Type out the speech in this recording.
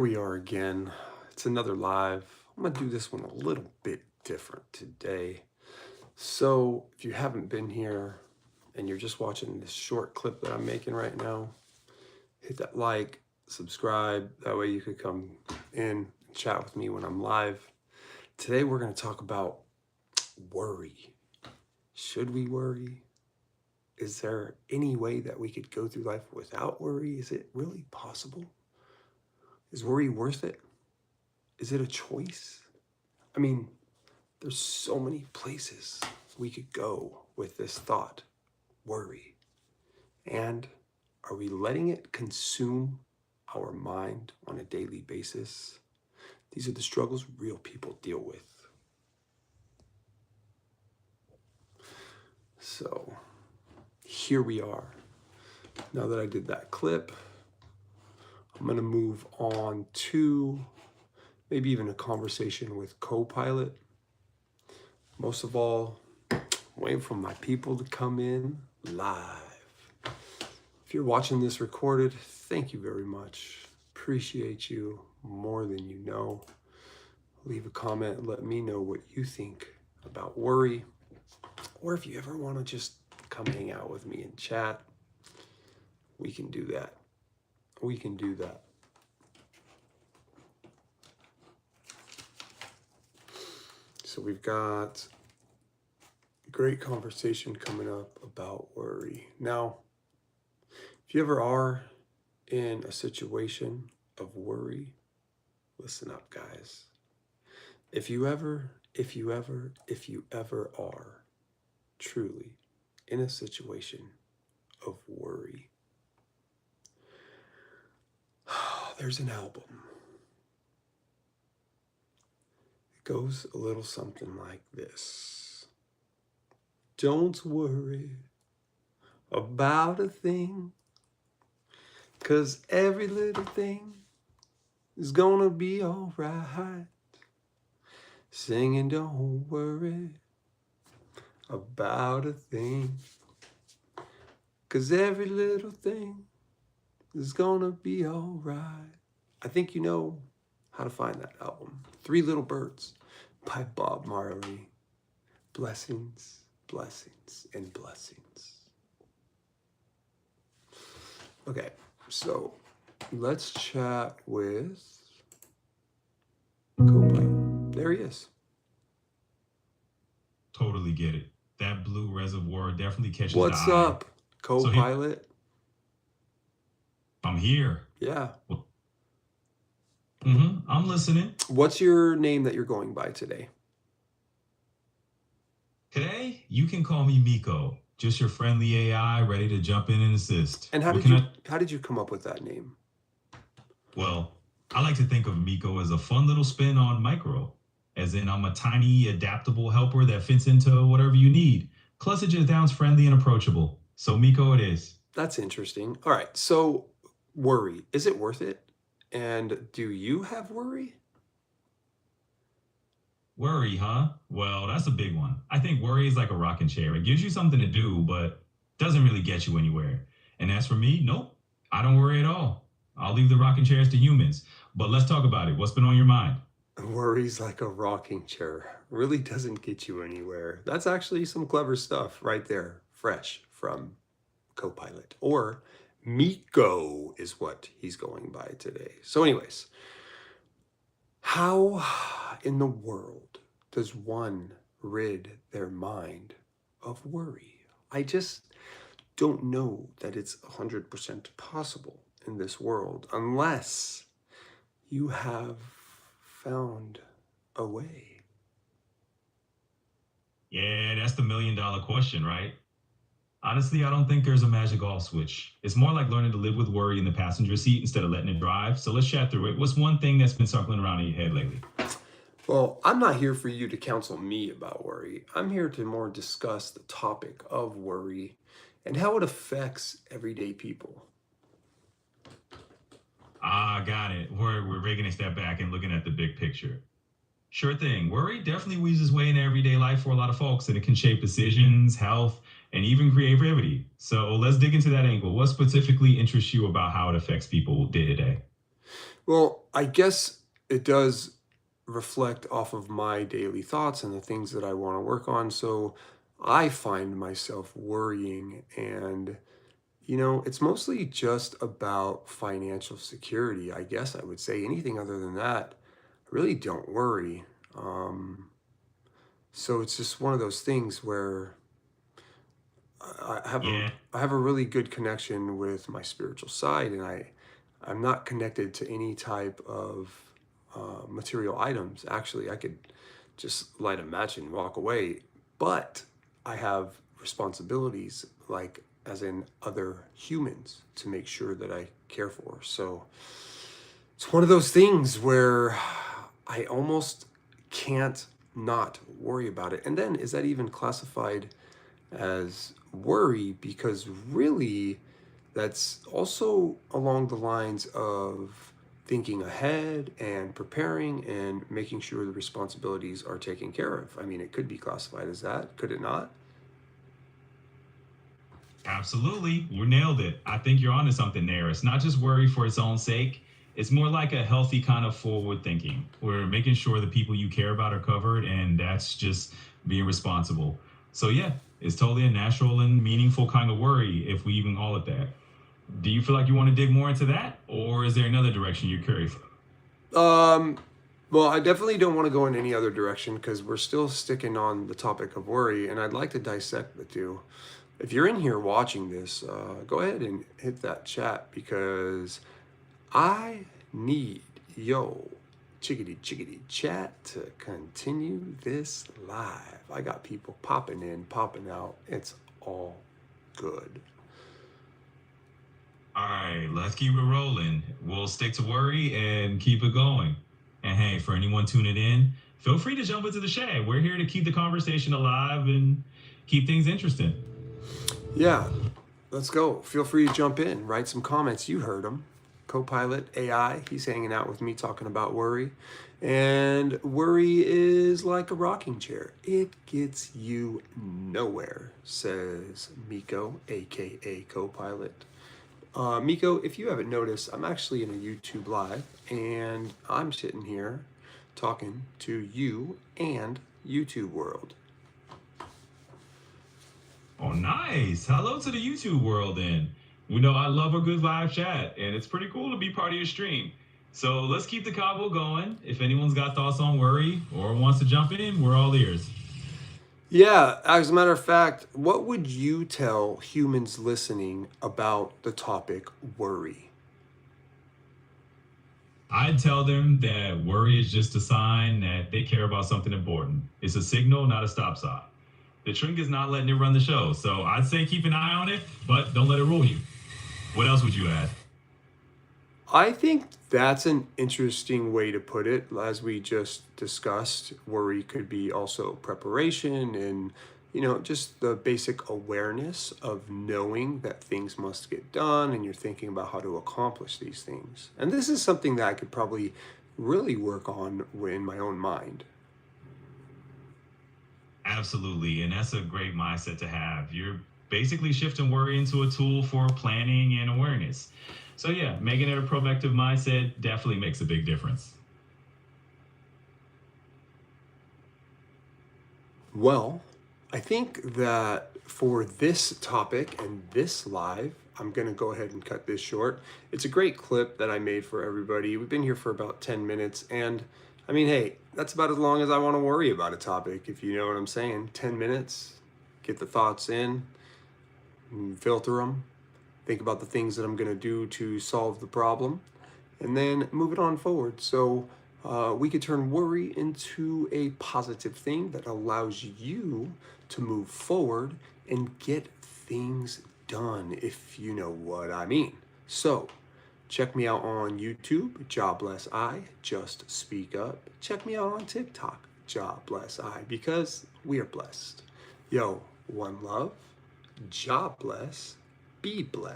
We are again. It's another live. I'm going to do this one a little bit different today. So, if you haven't been here and you're just watching this short clip that I'm making right now, hit that like, subscribe. That way you could come in and chat with me when I'm live. Today, we're going to talk about worry. Should we worry? Is there any way that we could go through life without worry? Is it really possible? Is worry worth it? Is it a choice? I mean, there's so many places we could go with this thought, worry. And are we letting it consume our mind on a daily basis? These are the struggles real people deal with. So here we are. Now that I did that clip, I'm going to move on to maybe even a conversation with Copilot. Most of all, I'm waiting for my people to come in live. If you're watching this recorded, thank you very much. Appreciate you more than you know. Leave a comment, let me know what you think about worry. Or if you ever want to just come hang out with me and chat, we can do that. We can do that. So we've got a great conversation coming up about worry. Now, if you ever are in a situation of worry, listen up, guys. If you ever are truly in a situation of worry, there's an album. It goes a little something like this. Don't worry about a thing, 'cause every little thing is gonna be alright. Singing, don't worry about a thing, 'cause every little thing is gonna be alright. I think you know how to find that album. Three Little Birds by Bob Marley. Blessings, blessings, and blessings. Okay, so let's chat with Copilot. There he is. Totally get it. That blue reservoir definitely catches What's the eye. up, Copilot? I'm here. Yeah. I'm listening. What's your name that you're going by today? Today, you can call me Miko. Just your friendly AI ready to jump in and assist. And how did you come up with that name? Well, I like to think of Miko as a fun little spin on micro, as in I'm a tiny, adaptable helper that fits into whatever you need. Plus, it just sounds friendly and approachable. So Miko it is. That's interesting. All right, so worry, is it worth it? And do you have worry? Worry, huh? Well, that's a big one. I think worry is like a rocking chair. It gives you something to do, but doesn't really get you anywhere. And as for me, nope, I don't worry at all. I'll leave the rocking chairs to humans. But let's talk about it. What's been on your mind? Worry's like a rocking chair. Really doesn't get you anywhere. That's actually some clever stuff right there, fresh from Copilot. Or Miko is what he's going by today. So anyways, how in the world does one rid their mind of worry? I just don't know that it's 100% possible in this world unless you have found a way. Yeah, that's the $1,000,000 question, right? Honestly, I don't think there's a magic off switch. It's more like learning to live with worry in the passenger seat instead of letting it drive. So let's chat through it. What's one thing that's been circling around in your head lately? Well, I'm not here for you to counsel me about worry. I'm here to more discuss the topic of worry and how it affects everyday people. Got it. We're taking a step back and looking at the big picture. Sure thing. Worry definitely weaves its way into everyday life for a lot of folks, and it can shape decisions, health, and even creativity. So let's dig into that angle. What specifically interests you about how it affects people day to day? Well, I guess it does reflect off of my daily thoughts and the things that I want to work on. So I find myself worrying, and it's mostly just about financial security. I guess I would say anything other than that, I really don't worry. Um, so it's just one of those things where I have a Yeah. I have a really good connection with my spiritual side, and I'm not connected to any type of material items. Actually, I could just light a match and walk away, but I have responsibilities, like as in other humans, to make sure that I care for. So it's one of those things where I almost can't not worry about it. And then, is that even classified as worry? Because really, that's also along the lines of thinking ahead and preparing and making sure the responsibilities are taken care of. I mean, it could be classified as that, could it not? Absolutely. We nailed it. I think you're onto something there. It's not just worry for its own sake. It's more like a healthy kind of forward thinking. We're making sure the people you care about are covered, and that's just being responsible. So, yeah, it's totally a natural and meaningful kind of worry if we even call it that. Do you feel like you want to dig more into that, or is there another direction you're curious? Um, well, I definitely don't want to go in any other direction because we're still sticking on the topic of worry, and I'd like to dissect the two. If you're in here watching this, go ahead and hit that chat because I need yo chickadee chickadee chat to continue this live. I got people popping in, popping out. It's all good. All right, let's keep it rolling. We'll stick to worry and keep it going. And hey, for anyone tuning in, feel free to jump into the chat. We're here to keep the conversation alive and keep things interesting. Yeah, let's go. Feel free to jump in, write some comments. You heard him. Copilot AI, he's hanging out with me talking about worry. And worry is like a rocking chair. It gets you nowhere, says Miko, aka Copilot. Miko, if you haven't noticed, I'm actually in a YouTube live and I'm sitting here talking to you and YouTube world. Oh, nice. Hello to the YouTube world, then. We know I love a good live chat, and it's pretty cool to be part of your stream. So let's keep the convo going. If anyone's got thoughts on worry or wants to jump in, we're all ears. Yeah, as a matter of fact, what would you tell humans listening about the topic worry? I'd tell them that worry is just a sign that they care about something important. It's a signal, not a stop sign. The trick is not letting it run the show. So I'd say keep an eye on it, but don't let it rule you. What else would you add? I think that's an interesting way to put it. As we just discussed, worry could be also preparation and, just the basic awareness of knowing that things must get done and you're thinking about how to accomplish these things. And this is something that I could probably really work on in my own mind. Absolutely. And that's a great mindset to have. You're basically shifting worry into a tool for planning and awareness. So, yeah, making it a proactive mindset definitely makes a big difference. Well, I think that for this topic and this live, I'm going to go ahead and cut this short. It's a great clip that I made for everybody. We've been here for about 10 minutes. And I mean, hey, that's about as long as I want to worry about a topic, if you know what I'm saying. 10 minutes, get the thoughts in, filter them, think about the things that I'm going to do to solve the problem, and then move it on forward. So we could turn worry into a positive thing that allows you to move forward and get things done, if you know what I mean. So check me out on YouTube, Jobless I, Just Speak Up. Check me out on TikTok, Jobless I, because we are blessed. Yo, one love, job bless, be blessed.